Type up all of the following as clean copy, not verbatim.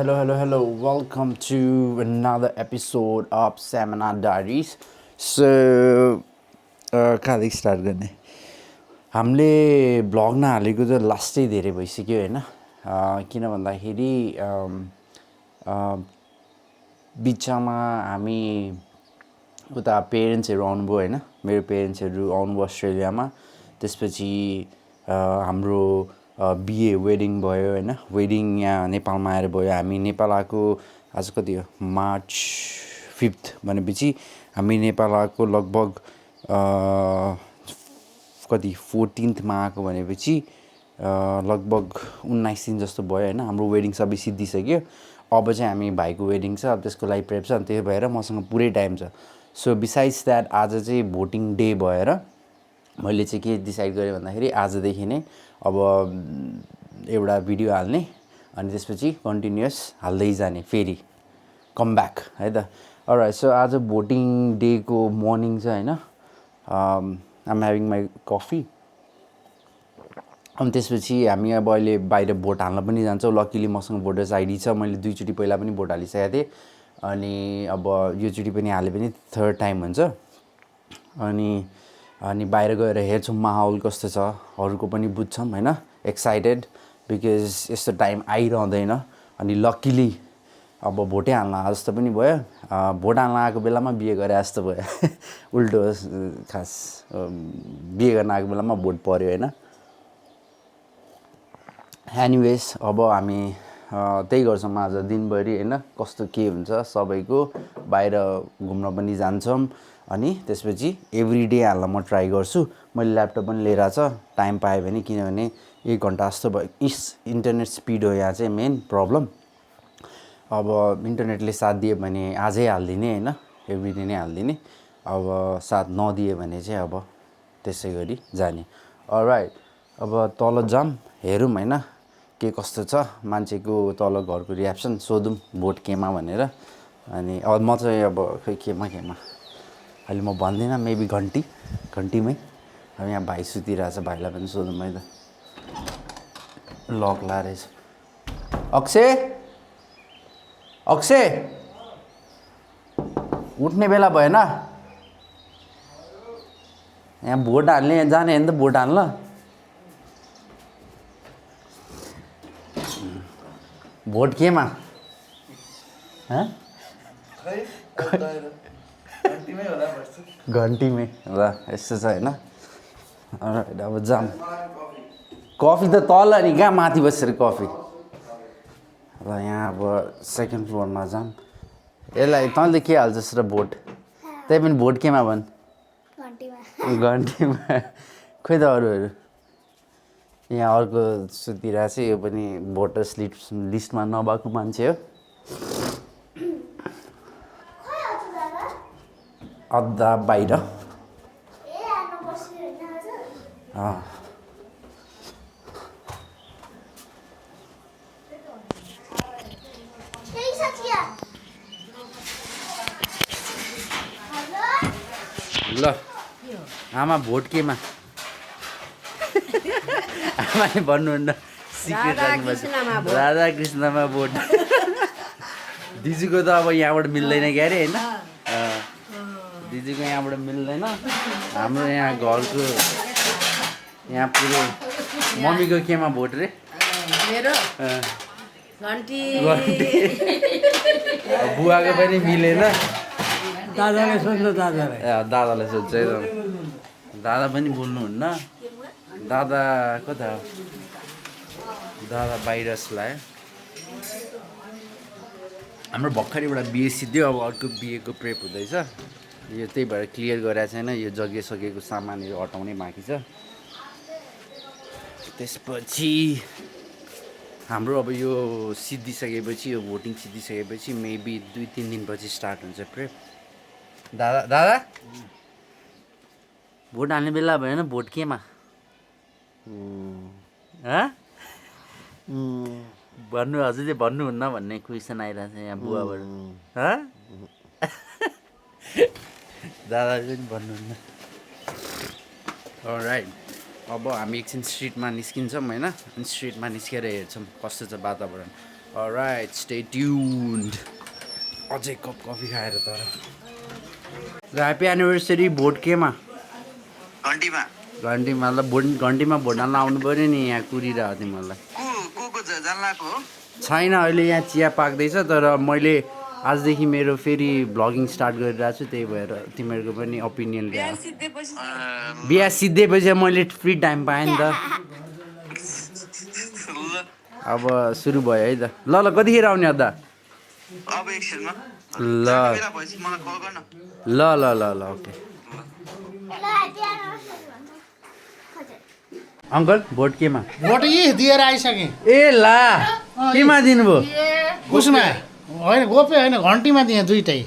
Hello. Welcome to another episode of Seminar Diaries. So, कहाँदेखि start गर्ने हामीले blog नहालेको त लास्टै धेरै भइसक्यो होइन किन भन्दाखेरि बिचमा हामी उता पेरेन्ट्सहरू आउनुभयो होइन मेरो पेरेन्ट्सहरू आउनुभयो अस्ट्रेलियामा त्यसपछि हाम्रो बिए वेडिङ भयो होइन वेडिङ यहाँ नेपालमा आएर भयो हामी नेपाल आएको आज कति हो मार्च 5 भनेपछि हामी नेपाल आएको लगभग कति 14मा आएको भनेपछि लगभग 19 दिन जस्तो भयो होइन हाम्रो वेडिङ सबै सिद्धिसक्यो अब चाहिँ हामी भाइको वेडिङ छ अब त्यसको लागि प्रेप छ अनि त्यही भएर मसँग पुरै टाइम छ सो बिसाइड्स द्याट आज चाहिँ भोटिङ डे भएर मैले चाहिँ के डिसाइड गरेँ भन्दाखेरि आजदेखि नै अब एउटा भिडियो हाल्ने अनि त्यसपछि कन्टिन्युअस हाल्दै जाने फेरि कम ब्याक है त अलराइट सो आज भोटिङ डेको मर्निङ छ होइन आइएम ह्याभिङ माई कफी अनि त्यसपछि हामी अब अहिले बाहिर भोट हाल्न पनि जान्छौँ लकिली मसँग भोटर्स आइडी छ मैले 2 चोटि पहिला पनि भोट हालिसकेको थिएँ अनि अब योचोटि पनि हाले पनि थर्ड टाइम हुन्छ अनि बाहिर गएर हेर्छौँ माहौल कस्तो छ अरूको पनि बुझ्छौँ होइन एक्साइटेड बिकज यस्तो टाइम आइरहँदैन अनि लकिली अब भोटै हाल्न आए जस्तो पनि भयो भोट हाल्न आएको बेलामा बिहे गरे जस्तो भयो उल्टो खास बिहे गर्न आएको बेलामा भोट पऱ्यो होइन एनिवेज अब हामी त्यही गर्छौँ आज दिनभरि होइन कस्तो के हुन्छ सबैको बाहिर घुम्न पनि जान्छौँ अनि त्यसपछि एभ्री डे हाल्न म ट्राई गर्छु मैले ल्यापटप पनि लिएर छ टाइम पाएँ भने किनभने 1 घन्टा जस्तो भयो इन्टरनेट स्पिड हो यहाँ चाहिँ मेन प्रब्लम अब इन्टरनेटले साथ दियो भने आजै हालिदिने होइन एभ्री डे नै हालिदिने अब साथ नदियो भने चाहिँ अब त्यसै गरी जाने अलराइट अब तल जाम हेरौँ होइन के कस्तो छ मान्छेको तल घरको रियाक्सन सोधौँ भोट केमा भनेर अनि अब म चाहिँ अब खै केमा अहिले म भन्दिनँ मेबी घन्टीमै अब यहाँ भाइ सुतिरहेछ भाइलाई पनि सोधौँ है त लक लाएर अक्षय उठ्ने बेला भएन यहाँ भोट हाल्ने जाने होइन त भोट हाल्न भोट केमा घन्टीमै ल यस्तो छ होइन अब जाम कफी त तल नि कहाँ माथि बसेर कफी ल यहाँ अब सेकेन्ड फ्लोरमा जाम यसलाई तैँले के हाल्छस् र भोट त्यही पनि भोट केमा भन् घन्टीमा खोइ त अरूहरू यहाँ अर्को सुतिरहेको छ यो पनि भोटर्स लिस्टमा नभएको मान्छे हो अद्धा बाहिर ल आमा भोट केमा आमाले भन्नुहुन्न सिक्रेट राधा कृष्णमा भोट दिदीको त अब यहाँबाट मिल्दैन क्यारे होइन दिदीको यहाँबाट मिल्दैन हाम्रो यहाँ घरको यहाँ पुरो मम्मीको केमा भोट रे मेरो घन्टी बुवाको पनि मिलेन दादाले सोध्छ है दादा पनि बोल्नुहुन्न दादा कता दादा बाहिर लायो हाम्रो भर्खरैबाट बिहे सिद्धियो अब अर्को बिहेको प्रेप हुँदैछ यो त्यही भएर क्लियर गरेको छैन यो जगिसकेको सामानहरू हटाउनै बाँकी छ त्यसपछि हाम्रो अब यो सिद्धिसकेपछि यो भोटिङ सिद्धिसकेपछि मेबी 2-3 दिनपछि स्टार्ट हुन्छ प्रेप दादा भोट हाल्ने बेला भएन भोट केमा भन्नु हजुरले भन्नुहुन्न भन्ने क्वेसन आइरहेको छ यहाँ बुवाबाट दादाले पनि भन्नुहुन्न अलराइट अब हामी एकछिन स्ट्रिटमा निस्किन्छौँ होइन अनि स्ट्रिटमा निस्केर हेर्छौँ कस्तो छ वातावरण Alright, stay tuned. अझै कप कफी खाएर तर ह्याप्पी एनिभर्सरी भोट केमा घन्टीमा ल घन्टीमा भोट हाल्न आउनु पऱ्यो नि यहाँ कुरिरहेको थिएँ मलाई छैन अहिले यहाँ चिया पाक्दैछ तर मैले आजदेखि मेरो फेरि भ्लगिङ स्टार्ट गरिरहेको छु त्यही भएर तिमीहरूको पनि ओपिनियन ल्याऊ बिहा सिद्धेपछि मैले फ्री टाइम पाएँ नि त अब सुरु भयो है त ल कतिखेर आउने अदा ल ल ल ल ल ओके अङ्कल भोट केमा भोट यी दिएर आइसकेँ ए ला केमा दिनुभयो उसमा होइन गोपे होइन घन्टीमा दिएँ दुइटै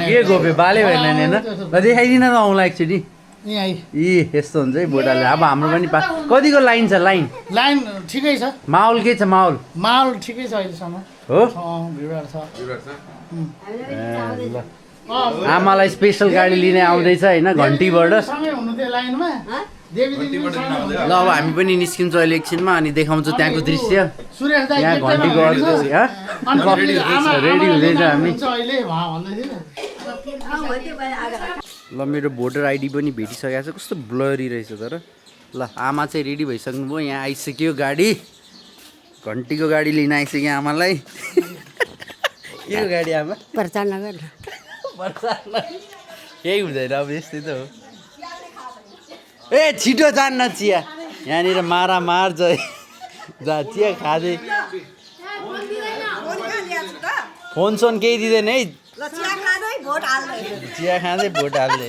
के गोपे बाले भएन नि होइन देखाइदिन त आउँला एकचोटि यहीँ यी यस्तो हुन्छ है भोट हालेर अब हाम्रो पनि कतिको लाइन छ लाइन लाइन ठिकै छ माहौल के छ माहौल माहौल ठिकै छ अहिलेसम्म हो भिडभाड छ आमालाई स्पेसल गाडी लिने आउँदैछ होइन घन्टीबाट सँगै हुनु थियो लाइनमा ल अब हामी पनि निस्किन्छौँ अहिले एकछिनमा अनि देखाउँछु त्यहाँको दृश्य सुरेश दाइ यहाँ घन्टीको रेडी हुँदैछ हामी अहिले भन्दै थियो ल मेरो भोटर आइडी पनि भेटिसकेको छ कस्तो ब्लरी रहेछ तर ल आमा चाहिँ रेडी भइसक्नुभयो यहाँ आइसक्यो गाडी घन्टीको गाडी लिन आइसक्यो आमालाई के हो गाडी आमा प्रचार नगर केही हुँदैन अब यस्तै त हो ए छिटो जान्न चिया यहाँनिर मारा मार्छ जा चिया खाँदै फोन सोन केही दिँदैन है चिया खाँदै भोट हाल्दै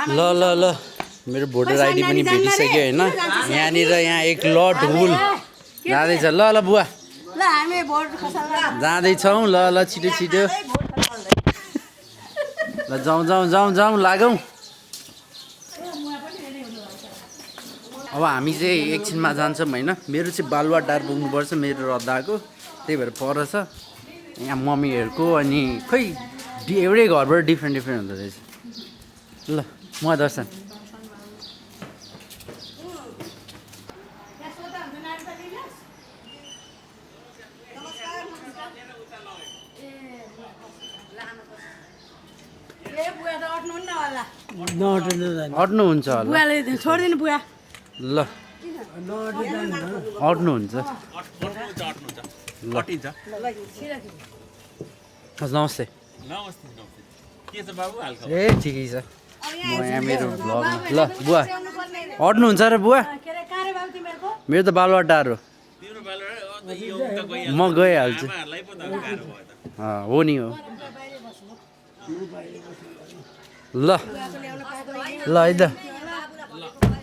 ल ल ल मेरो भोटर आइडी पनि भेटिसक्यो होइन यहाँनिर यहाँ एक लट हुल जाँदैछ ल ल बुवा जाँदैछौँ ल ल छिटो छिटो ल जाउँ जाउँ जाउँ जाउँ लागौँ अब हामी चाहिँ एकछिनमा जान्छौँ होइन मेरो चाहिँ बालुवाटार पुग्नुपर्छ मेरो रद्दाको त्यही भएर पर छ यहाँ मम्मीहरूको अनि खै एउटै घरबाट डिफ्रेन्ट डिफ्रेन्ट हुँदो रहेछ ल म दर्शन अट्नुहुन्छ होला छोडिदिनु बुवा ल अट्नुहुन्छ नमस्ते ए ठिकै छ म यहाँ मेरो भ्लगमा ल बुवा अट्नुहुन्छ र बुवा मेरो त बालुवाटार हो म गइहाल्छु हो नि हो ल ल है त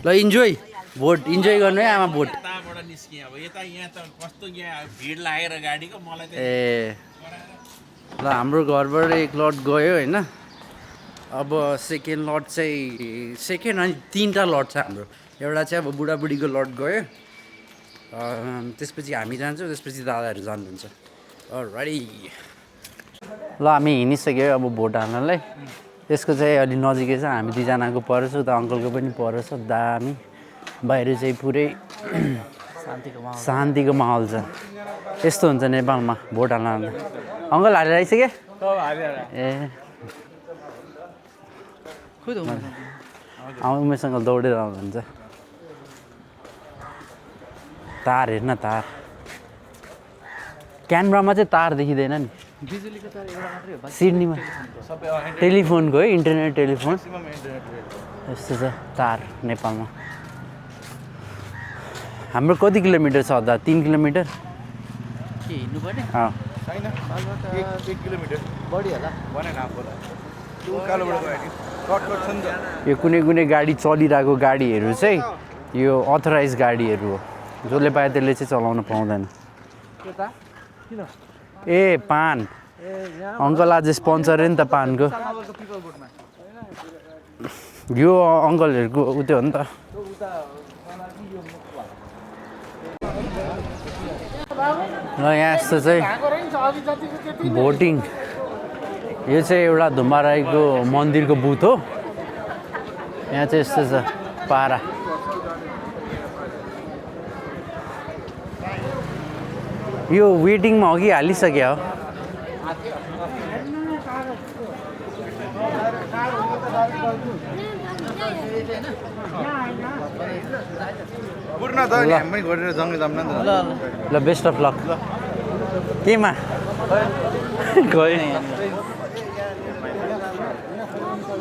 ल इन्जोय भोट इन्जोय गर्नु है आमा भोट ए ल हाम्रो घरबाट एक लट गयो होइन अब सेकेन्ड लट चाहिँ सेकेन्ड अनि 3टा लट छ हाम्रो एउटा चाहिँ अब बुढाबुढीको लट गयो त्यसपछि हामी जान्छौँ त्यसपछि दादाहरू जानुहुन्छ रेडी ल हामी हिँडिसक्यो अब भोट हाल्नलाई त्यसको चाहिँ अलि नजिकै छ हामी दुईजनाको परेछ उता अङ्कलको पनि परेछ दामी बाहिर चाहिँ पुरै शान्तिको माहौल छ यस्तो हुन्छ नेपालमा भोट हाल्न अङ्कल हालेर आइसक्यो ए उमेश अङ्कल दौडेर आउनुहुन्छ तार हेर्न तार क्यामेरामा चाहिँ तार देखिँदैन नि सिडनीमा टेलिफोनको है इन्टरनेट टेलिफोन यस्तो छ तार नेपालमा हाम्रो कति किलोमिटर छ अदा 3 किलोमिटर यो कुनै कुनै गाडी चलिरहेको गाडीहरू चाहिँ यो अथराइज गाडीहरू हो जसले पायो त्यसले चाहिँ चलाउन पाउँदैन ए पान अङ्कल आज स्पोन्सर हो नि त पानको यो अङ्कलहरूको उ त्यो हो नि त ल यहाँ यस्तो चाहिँ भोटिङ यो चाहिँ एउटा धुम्बाराईको मन्दिरको बुथ हो यहाँ चाहिँ यस्तो छ पारा यो वेटिङमा अघि हालिसक्यो हो ल बेस्ट अफ लक केमा गयो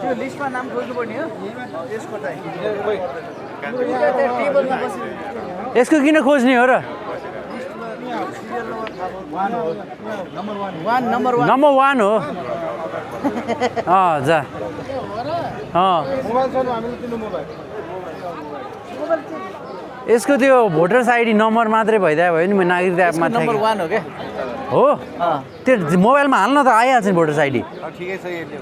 त्यो लिस्टमा नाम खोज्नुपर्ने हो यसको किन खोज्ने हो र नम्बर नम्बर 1 हो जा यसको त्यो भोटर्स आइडी नम्बर मात्रै भइदियो भयो नि म नागरिकता एपमा नम्बर 1 हो के हो त्यो मोबाइलमा हाल्न त आइहाल्छ नि भोटर्स आइडी ठिकै छ यसले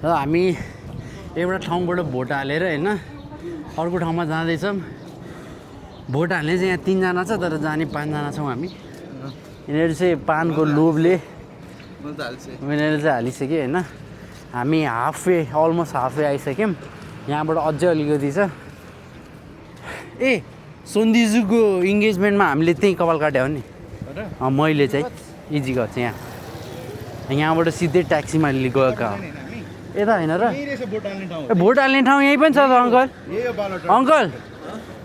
र हामी एउटा ठाउँबाट भोट हालेर होइन अर्को ठाउँमा जाँदैछौँ भोट हाल्ने चाहिँ यहाँ 3 जना छ तर जाने 5 जना छौँ हामी यिनीहरू चाहिँ पानको लोभले यिनीहरू चाहिँ हालिसक्यो होइन हामी हाफवे अलमोस्ट हाफवे आइसक्यौँ यहाँबाट अझै अलिकति छ ए सोन्दिजुको इङ्गेजमेन्टमा हामीले त्यहीँ कपाल काट्यो हो नि मैले चाहिँ इजी गर्छु यहाँबाट सिधै ट्याक्सीमा गएको यता होइन र भोट हाल्ने ठाउँ यहीँ पनि छ त अङ्कल अङ्कल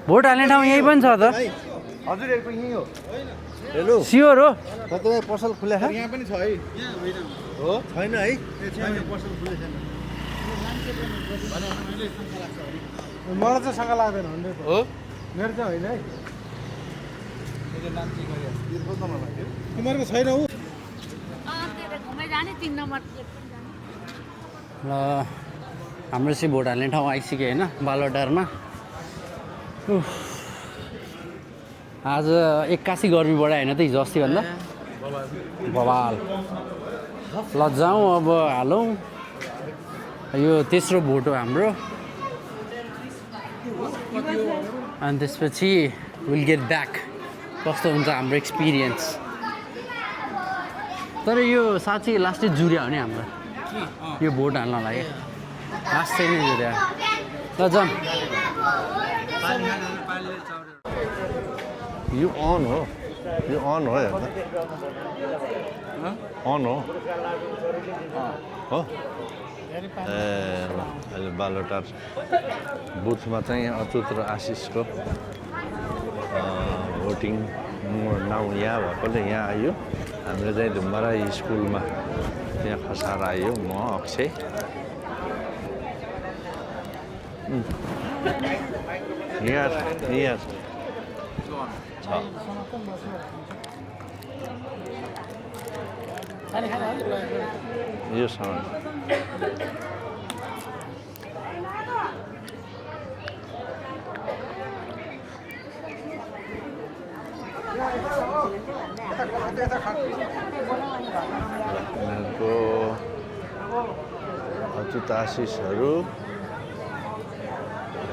भोट हाल्ने ठाउँ यहीँ पनि छ त हजुरहरूको यहीँ हो स्योर हो तपाईँ पसल खुले छ यहाँ पनि छ है हो छैन है पसल खुले छैन मलाई चाहिँ सँग लाग्दैन हो मेरो चाहिँ होइन है तिमीहरूको छैन हो ल हाम्रो चाहिँ भोट हाल्ने ठाउँ आइसक्यो होइन बालुवाटारमा आज 81 गर्मी बढायो होइन त हिजो अस्तिभन्दा बवाल ल जाउँ अब हालौँ यो तेस्रो भोट हो हाम्रो अनि त्यसपछि विल गेट ब्याक कस्तो हुन्छ हाम्रो एक्सपिरियन्स तर यो साँच्चै लास्टै जुर्या हो नि हाम्रो यो भोट हाल्नलाई लास्टै नै जुर्या ल जाउँ यो अन हो हेर्दा अन हो ए ल अहिले बालुवाटार बुथमा चाहिँ अच्युत र आशिषको भोटिङ नाउँ यहाँ भएकोले यहाँ आयो हामीले चाहिँ धुम्बारा स्कुलमा त्यहाँ खसाएर आयो म अक्षय यहाँ छ यो सामान उनीहरूको अच्युत आशिषहरू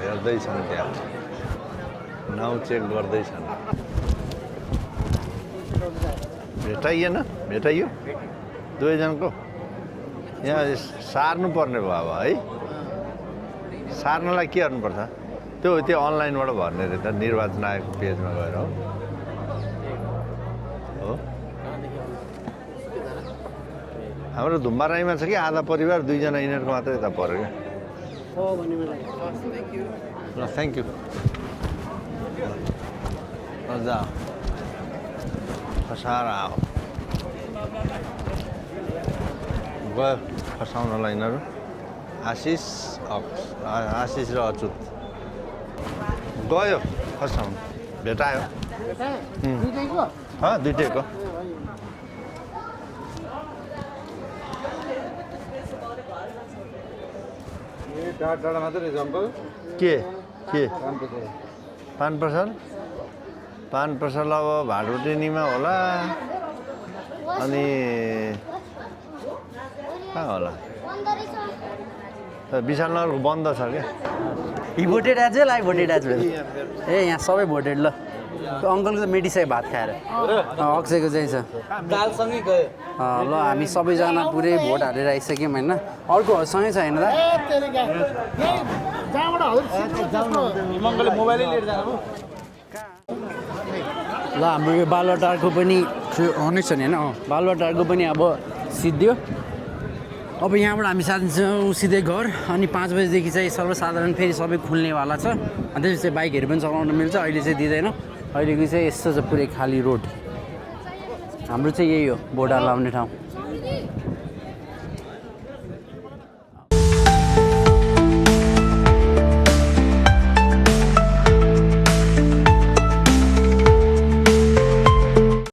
हेर्दैछन् त्यहाँ नाउँ चेक गर्दैछन् भेटाइयो दुवैजनाको यहाँ सार्नु पर्ने भयो अब है सार्नलाई के गर्नुपर्छ त्यो अनलाइनबाट भर्ने रहेछ निर्वाचन आयोगको पेजमा गएर हो हाम्रो धुम्बाराईमा छ कि आधा परिवार 2 जना यिनीहरूको मात्रै यता पऱ्यो क्या ल थ्याङ्क यू जा खसाएर आऊ गयो खसाउनलाई यिनीहरू आशिष र अच्युत गयो खसाउनु भेटायो दुइटैको डाँडा मात्रै जम्पल के पान प्रसाद अब भाटुटेनीमा होला अनि कहाँ होला विशालनगरको बन्द छ क्या he voted as well I voted as well ए यहाँ सबै भोटेड ल त्यो अङ्कलको त मेडिसाई भात खाएर अक्षयको चाहिँ छ दालसँगै गयो ल हामी सबैजना पुरै भोट हालेर आइसक्यौँ होइन अर्को सँगै छ होइन दा मङ्गलले मोबाइलै लिएर जानु ल हाम्रो यो बालुवाटारको पनि हुनै छ नि होइन बालुवाटारको पनि अब सिद्धियो अब यहाँबाट हामी जान्छौँ सिधै घर अनि 5 बजीदेखि चाहिँ सर्वसाधारण फेरि सबै खुल्नेवाला छ अनि त्यसपछि चाहिँ बाइकहरू पनि चलाउन मिल्छ अहिले चाहिँ दिँदैन अहिलेको चाहिँ यस्तो छ पुरै खाली रोड हाम्रो चाहिँ यही हो भोट हाल्न आउने ठाउँ